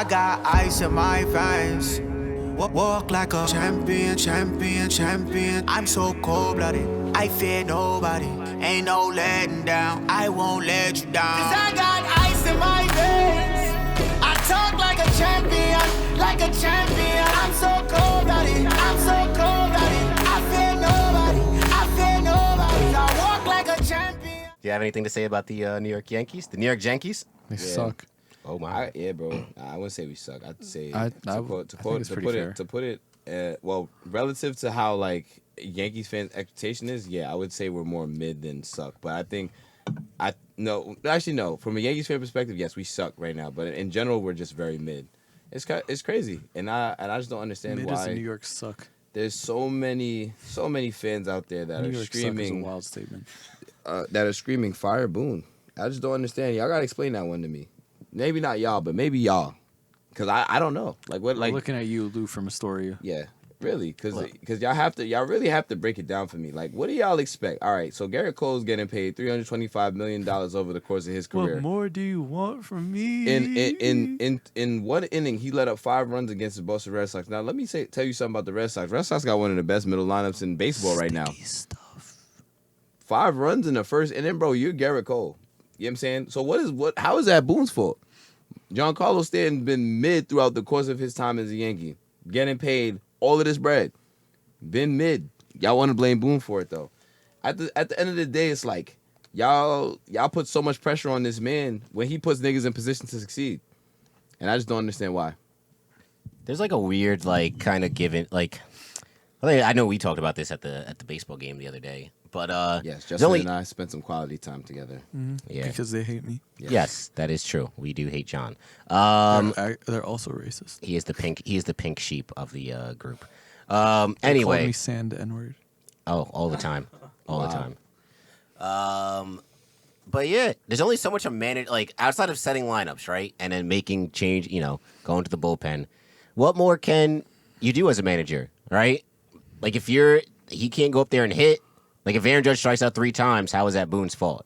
I got ice in my veins. Walk like a champion, champion, champion. I'm so cold-blooded, I fear nobody. Ain't no letting down, I won't let you down. 'Cause I got ice in my veins. I talk like a champion, like a champion. I'm so cold-blooded, I'm so cold-blooded. I fear nobody, I fear nobody. I walk like a champion. Do you have anything to say about the New York Yankees? The New York Yankees? They suck. Oh my. Yeah, bro. I wouldn't say we suck. I'd say to put it well, relative to how like Yankees fans' expectation is, yeah, I would say we're more mid than suck. But I think no. From a Yankees fan perspective, yes, we suck right now. But in general, we're just very mid. It's crazy, and I just don't understand Mid why. is New York suck. There's so many fans out there that New are York screaming. suck is a wild statement. That are screaming fire Boone. I just don't understand. Y'all gotta explain that one to me. Maybe not y'all, but maybe y'all, cause I don't know. Like what? Like I'm looking at you, Lou from Astoria. yeah, really, cause y'all really have to break it down for me. Like what do y'all expect? All right, so Garrett Cole's getting paid $325 million over the course of his career. What more do you want from me? In one inning, he let up 5 runs against the Boston Red Sox. Now let me tell you something about the Red Sox. Red Sox got one of the best middle lineups in baseball right now. Stuff. 5 runs in the first inning, bro. You're Garrett Cole. You know what I'm saying? So how is that Boone's fault? Giancarlo Stanton's been mid throughout the course of his time as a Yankee, getting paid all of this bread. Been mid. Y'all want to blame Boone for it though. At the end of the day, it's like y'all put so much pressure on this man when he puts niggas in position to succeed, and I just don't understand why. There's like a weird like kind of given like. I know we talked about this at the baseball game the other day, but yes, Justin and I spent some quality time together. Mm-hmm. Yeah, Because they hate me. yes, that is true. We do hate John. They're also racist. He is the pink sheep of the group. They called Anyway, me Sand N-word. all the time, the time. But yeah, there's only so much a manager like outside of setting lineups, right, and then making change. Going to the bullpen. What more can you do as a manager, right? Like if he can't go up there and hit. Like if Aaron Judge strikes out 3 times, how is that Boone's fault?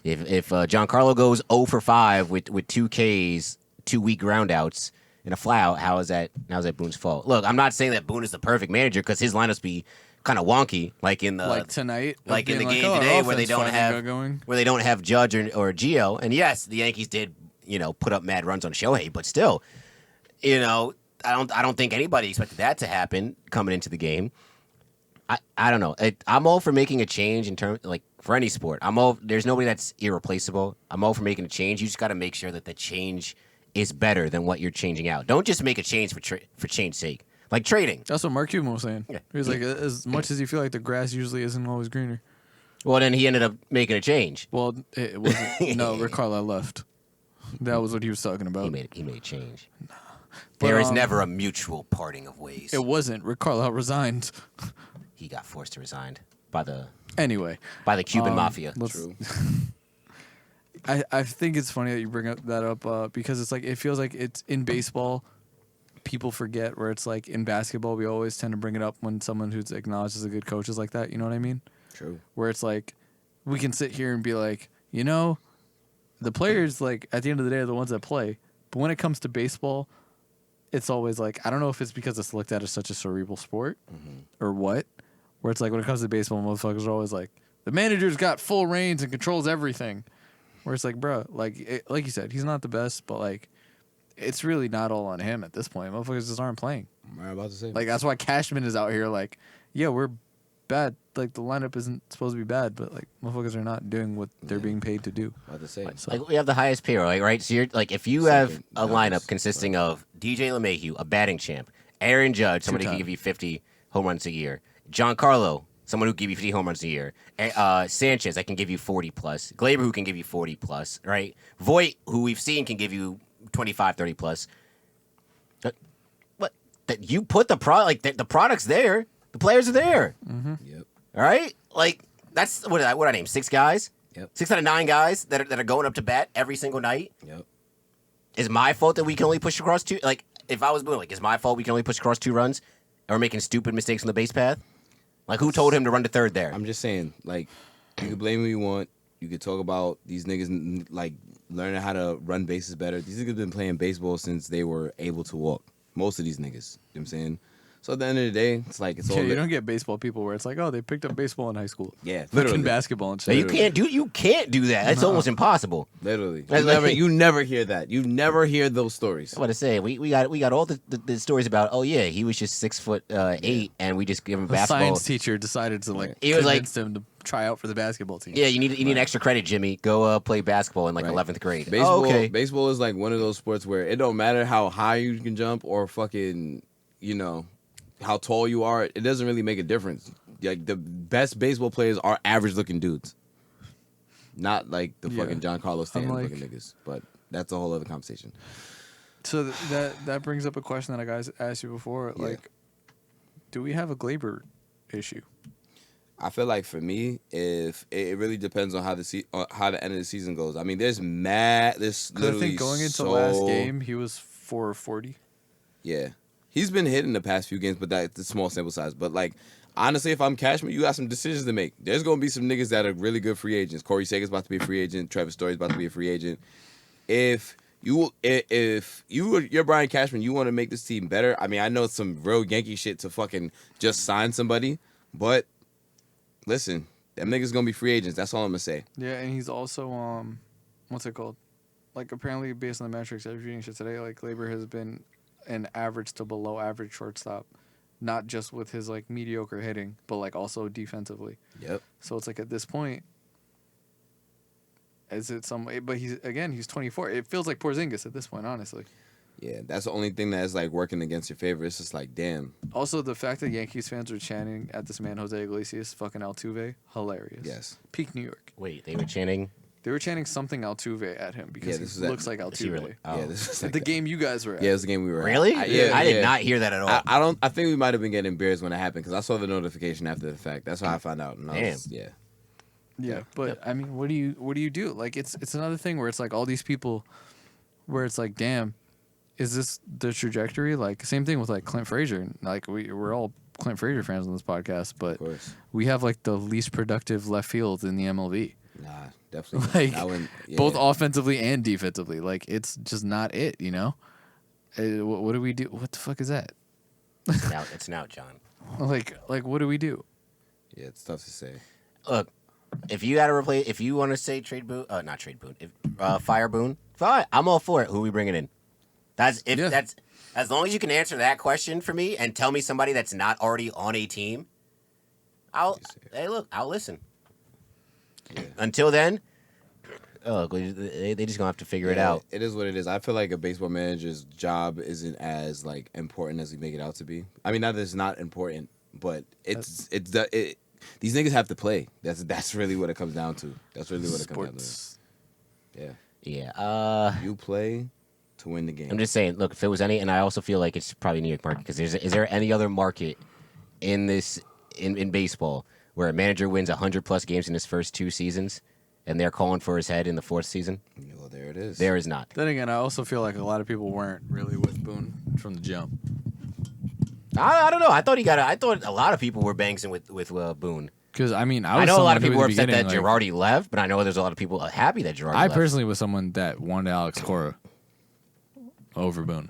If Giancarlo goes 0 for 5 with 2 Ks, 2 weak groundouts, and a fly-out, how is that Boone's fault? Look, I'm not saying that Boone is the perfect manager because his lineups be kind of wonky, like in the Like tonight, like in the being game like, today our where they offense don't finally got going. have Judge or Gio. And yes, the Yankees did put up mad runs on Shohei, but still, I don't think anybody expected that to happen coming into the game. I don't know. I'm all for making a change in terms like for any sport. There's nobody that's irreplaceable. I'm all for making a change. You just got to make sure that the change is better than what you're changing out. Don't just make a change for change's sake. Like trading. That's what Mark Cuban was saying. Yeah. He was like, as much as you feel like the grass usually isn't always greener. Well, then he ended up making a change. Well, it wasn't. No, Rick Carlisle left. That was what he was talking about. He made a change. But, There is never a mutual parting of ways. It wasn't. Rick Carlisle resigned. He got forced to resign by the Cuban mafia. True. I think it's funny that you bring that up because it's like it feels like it's in baseball. People forget where it's like in basketball we always tend to bring it up when someone who's acknowledged as a good coach is like that. You know what I mean? True. Where it's like we can sit here and be like, the players like at the end of the day are the ones that play. But when it comes to baseball, it's always like I don't know if it's because it's looked at as such a cerebral sport or what. Where it's like when it comes to baseball, motherfuckers are always like, the manager's got full reins and controls everything. Where it's like, bro, like you said, he's not the best, but like, it's really not all on him at this point. Motherfuckers just aren't playing. I'm about to say. Like that's why Cashman is out here like, yeah, we're bad. Like the lineup isn't supposed to be bad, but like motherfuckers are not doing what they're being paid to do. About to say. So, Like we have the highest payroll, right? So you're like, if you have a lineup consisting of DJ LeMahieu, a batting champ, Aaron Judge, somebody who can give you 50 home runs a year, Giancarlo, someone who can give you 50 home runs a year, Sanchez, I can give you 40 plus, Glaber, who can give you 40 plus, right? Voit, who we've seen can give you 25, 30 plus. What? That you put the product, like the product's there, the players are there. mm-hmm. Yep. All right, like that's what I name 6 guys. Yep. 6 out of 9 guys that are going up to bat every single night. Yep. Is my fault that we can only push across 2? Like if I was Boone, like is my fault we can only push across 2 runs, and we're making stupid mistakes on the base path? Like who told him to run to third there? I'm just saying, like, you can blame who you want. You could talk about these niggas like learning how to run bases better. These niggas been playing baseball since they were able to walk. Most of these niggas. You know what I'm saying? So at the end of the day, it's like it's all. Yeah, you don't get baseball people where it's like, oh, they picked up baseball in high school. Yeah, Fucking literally. basketball and So shit. you can't do that. It's almost impossible. Literally. That's like- You never hear that. You never hear those stories. I want to say we got all the stories about. Oh yeah, he was just 6'8", and we just give him The basketball. science teacher decided to like He was like- convince him to try out for the basketball team. Yeah, you need extra credit, Jimmy. Go play basketball in like Right. 11th grade. Baseball, Oh, okay. baseball is like one of those sports where it don't matter how high you can jump or fucking, how tall you are. It doesn't really make a difference. Like the best baseball players are average looking dudes, not like the Yeah. fucking John Carlos Stanton like- looking niggas. But that's a whole other conversation. So that brings up a question that I guys asked you before. Yeah. Like, do we have a Glaber issue? I feel like for me, if it really depends on how how the end of the season goes. I mean, there's mad. There's Because I literally think going into so, last game, he was 440. Yeah, he's been hitting the past few games, but that's a small sample size. But like, honestly, if I'm Cashman, you got some decisions to make. There's gonna be some niggas that are really good free agents. Corey Seager's about to be a free agent. Trevor Story's about to be a free agent. If you're Brian Cashman, you want to make this team better. I mean, I know it's some real Yankee shit to fucking just sign somebody, but listen, them niggas gonna be free agents. That's all I'm gonna say. Yeah, and he's also what's it called? Like apparently based on the metrics I was reading shit today, like Glaber has been an average to below average shortstop, not just with his like mediocre hitting, but like also defensively. Yep. So it's like at this point, is it some? But he's 24. It feels like Porzingis at this point, honestly. Yeah, that's the only thing that is like working against your favor. It's just like, damn. Also, the fact that Yankees fans were chanting at this man Jose Iglesias, fucking Altuve, hilarious. Yes. Peak New York. Wait, they were chanting. They were chanting something Altuve at him because this he is looks like Is he Altuve. really? Oh. Yeah, this is At like the that. game you guys were at. Yeah, it was the game we were at. Really? I I yeah. did not hear that at all. I don't. I think we might have been getting embarrassed when it happened because I saw the notification after the fact. That's how I found out. And I was, yeah. Yeah, but I mean, what do you do? Like, it's another thing where it's like all these people, where it's like, damn, is this the trajectory? Like, same thing with like Clint Frazier. Like, we're all Clint Frazier fans on this podcast, but Of course. we have like the least productive left field in the MLB, Nah, definitely. Like, That one, yeah. both offensively and defensively. Like, it's just not it, you know. What do we do? What the fuck is that? It's now, John. Like what do we do? Yeah, it's tough to say. Look, if you got to replace, if you want to say trade Boone, not trade Boone, fire Boone, fine, I'm all for it. Who are we bringing in? That's as long as you can answer that question for me and tell me somebody that's not already on a team. I'll listen. Yeah. Until then, they just gonna have to figure it out. It is what it is. I feel like a baseball manager's job isn't as like important as we make it out to be. I mean, not that it's not important, but these niggas have to play. That's really what it comes down to. That's really what it comes down to. Yeah. Yeah. You play to win the game. I'm just saying. Look, if it was any, and I also feel like it's probably New York market because is there any other market in this in baseball where a manager wins 100+ games in his first 2 seasons, and they're calling for his head in the 4th season? Well, there it is. There is not. Then again, I also feel like a lot of people weren't really with Boone from the jump. I don't know. I thought a lot of people were banging with Boone. Because I mean, I know a lot of someone who people were at the upset that beginning, like, Girardi left, but I know there's a lot of people happy that Girardi I left. personally was someone that wanted Alex Cora over Boone.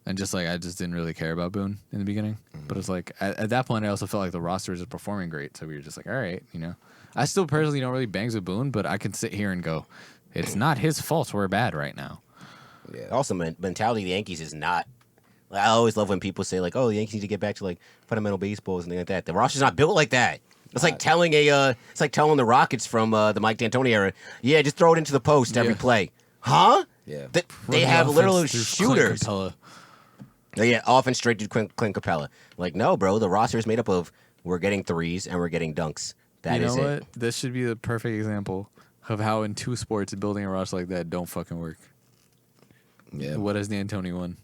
And just like I just didn't really care about Boone in the beginning. But it's like at that point I also felt like the roster was just performing great. So we were just like, all right, you know. I still personally don't really bangs with Boone, but I can sit here and go, it's not his fault we're bad right now. Yeah. Also, mentality of the Yankees is not. Like, I always love when people say like, "Oh, the Yankees need to get back to like fundamental baseball and something like that." The roster's not built like that. It's like telling the Rockets from the Mike D'Antoni era, "Yeah, just throw it into the post every play." Huh? Yeah. They Run have the literal offense through Clint shooters. Capella. Yeah, offense straight to Clint Capella. Like, no, bro, the roster is made up of we're getting threes and we're getting dunks. That you is know it. what? This should be the perfect example of how in 2 sports building a roster like that don't fucking work. Yeah. What has D'Antoni won?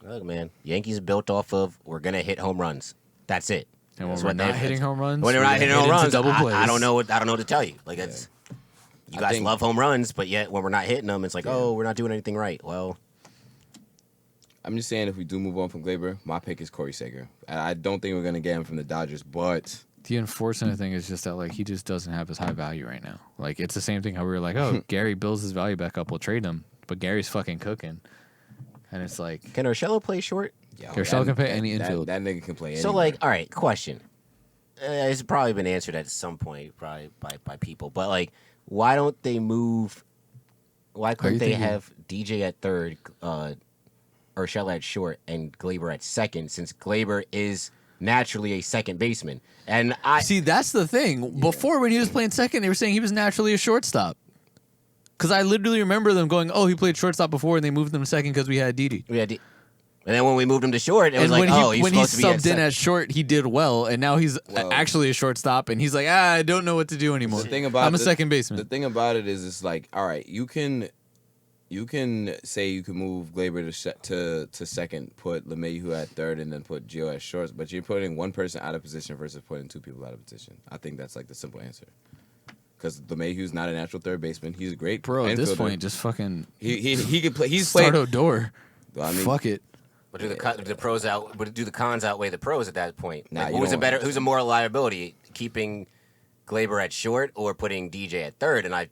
Look, man, Yankees are built off of we're gonna hit home runs. That's it. And when That's we're what not they've- hitting home runs, When they're we're not gonna hitting hit home into runs, double plays. I don't know what to tell you. Like it's you I guys think- love home runs, but yet when we're not hitting them, it's like, oh, we're not doing anything right. Well, I'm just saying if we do move on from Glaber, my pick is Corey Seager. I don't think we're gonna get him from the Dodgers, but The unfortunate thing is just that like he just doesn't have his high value right now. Like it's the same thing how we were like, oh, Gary builds his value back up, we'll trade him, but Gary's fucking cooking, and it's like, Can Urshela play short? Urshela can play any infield. That nigga can play. So anywhere. like, all right, question. It's probably been answered at some point, probably by people, but like, why don't they move? Why couldn't they have DJ at third, Urshela at short, and Glaber at second? Since Glaber is naturally a second baseman, and I See, that's the thing. Before, when he was playing second, they were saying he was naturally a shortstop. Because I literally remember them going, "Oh, he played shortstop before," and they moved him to second because we had Didi. And then when we moved him to short, it was like, he's when he supposed to be at subbed in second. at short, he did well, and now he's actually a shortstop, and he's like, I don't know what to do anymore. The thing about I'm a second baseman. The thing about it is, it's like, all right, you can say you can move Glaber to second, put LeMahieu at third, and then put Gio at short, but you're putting one person out of position versus putting two people out of position. I think that's like the simple answer. Because LeMahieu's not a natural third baseman. He's a great Bro, at this infielder. point, just fucking he could play. He's start played. Odor. Well, I mean, Fuck it. But do the pros out? But do the cons outweigh the pros at that point? Nah, Like, you don't- Who's a more liability? Keeping Glaber at short or putting DJ at third? And I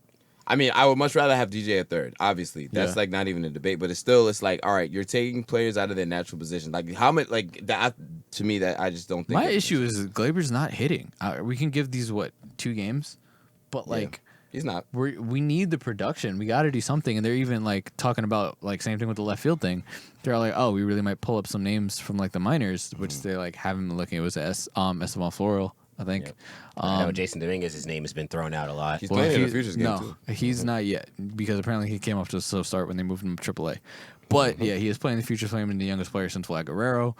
mean, I would much rather have DJ at third. Obviously, that's Yeah. like not even a debate. But it's like, all right, you're taking players out of their natural position. Like how much? Like that to me, that I just don't think. My that- issue is Glaber's not hitting. We can give these 2 games, but like he's not. we need the production. We got to do something. And they're even like talking about like same thing with the left field thing. They're like, oh, we really might pull up some names from like the minors, which they like haven't been looking. It was Esteban Floral, I think. Yep. I know Jason Dominguez, his name has been thrown out a lot. He's playing in the Futures game no, too. he's not yet because apparently he came off to a slow start when they moved him to AAA. But yeah, he is playing the Futures, playing the youngest player since Vlad Guerrero.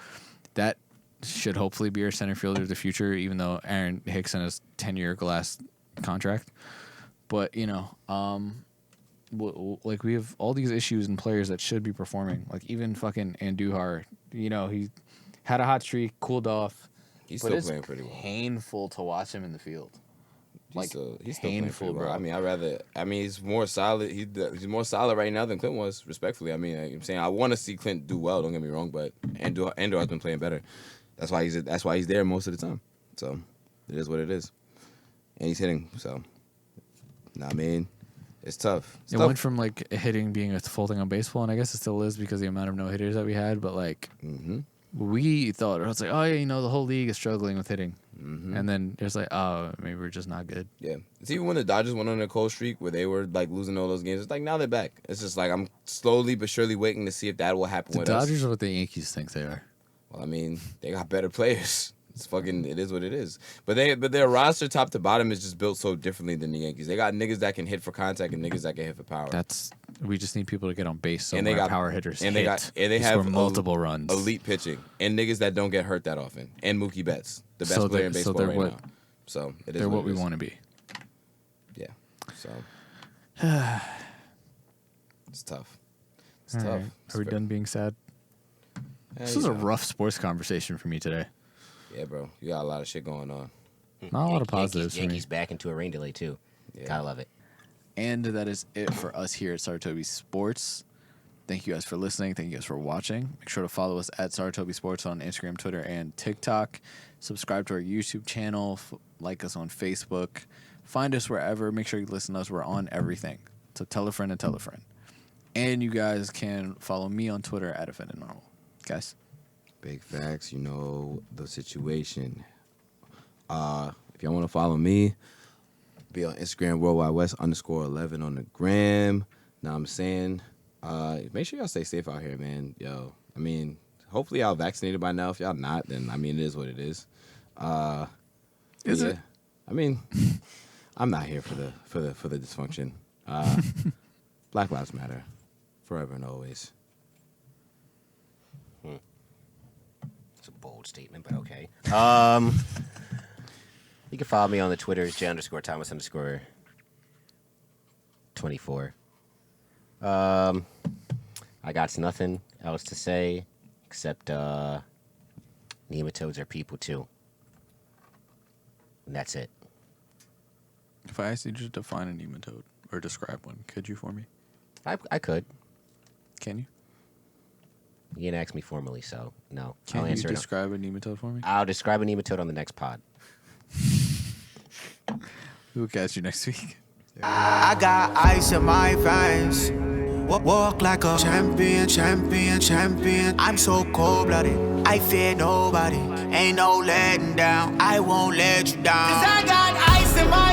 That should hopefully be our center fielder of the future, even though Aaron Hickson has 10-year glass contract. But like we have all these issues and players that should be performing. Like even fucking Andujar, he had a hot streak, cooled off. He's But still it's playing pretty well. painful to watch him in the field. He's still playing painful, pretty well. bro. I mean, he's more solid. He's more solid right now than Clint was. Respectfully, I mean, I'm saying I want to see Clint do well. Don't get me wrong, but Andor has been playing better. That's why he's there most of the time. So it is what it is, and he's hitting. So, I mean, it's tough. It's It tough. went from like hitting being a full thing on baseball, and I guess it still is because of the amount of no hitters that we had. But like we thought, I was like, oh yeah, the whole league is struggling with hitting, and then it's like, oh, maybe we're just not good. Yeah, it's even when the Dodgers went on a cold streak where they were like losing all those games. It's like now they're back. It's just like I'm slowly but surely waiting to see if that will happen The with us. Dodgers are what the Yankees think they are. Well, I mean, they got better players. It is what it is. But their roster top to bottom is just built so differently than the Yankees. They got niggas that can hit for contact and niggas that can hit for power. We just need people to get on base so And they our got- power hitters and they hit. they have score multiple runs. elite pitching, and niggas that don't get hurt that often, and Mookie Betts, the best So player in they're- so baseball they're right what- now. So it is They're what it we is. want to be. Yeah. So it's tough. It's All tough. right. It's Are we very- done being sad? This you was a know. rough sports conversation for me today. Yeah, bro. You got a lot of shit going on. Not a lot of positives for me. Yankees back into a rain delay too. Yeah. Gotta love it. And that is it for us here at Saratobi Sports. Thank you guys for listening. Thank you guys for watching. Make sure to follow us at Saratobi Sports on Instagram, Twitter, and TikTok. Subscribe to our YouTube channel. Like us on Facebook. Find us wherever. Make sure you listen to us. We're on everything. So tell a friend and tell a friend. And you guys can follow me on Twitter at Offended Normal. Guys. Big facts, you know the situation. If y'all want to follow me, be on Instagram, worldwidewest_11 on the gram. Know what I'm saying? Make sure y'all stay safe out here, man. Yo, I mean, hopefully y'all vaccinated by now. If y'all not, then I mean, it is what it is. Is it? I mean, I'm not here for the dysfunction. Black Lives Matter, forever and always. It's a bold statement, but okay. You can follow me on the Twitters, J_Thomas_24. I got nothing else to say except nematodes are people too. And that's it. If I asked you to define a nematode or describe one, could you for me? I could. Can you? You didn't ask me formally, so no. Can I'll you answer it. describe a nematode for me? I'll describe a nematode on the next pod. We'll catch you next week. I got ice in my veins. Walk like a champion, champion, champion. I'm so cold-blooded, I fear nobody. Ain't no letting down, I won't let you down. 'Cause I got ice in my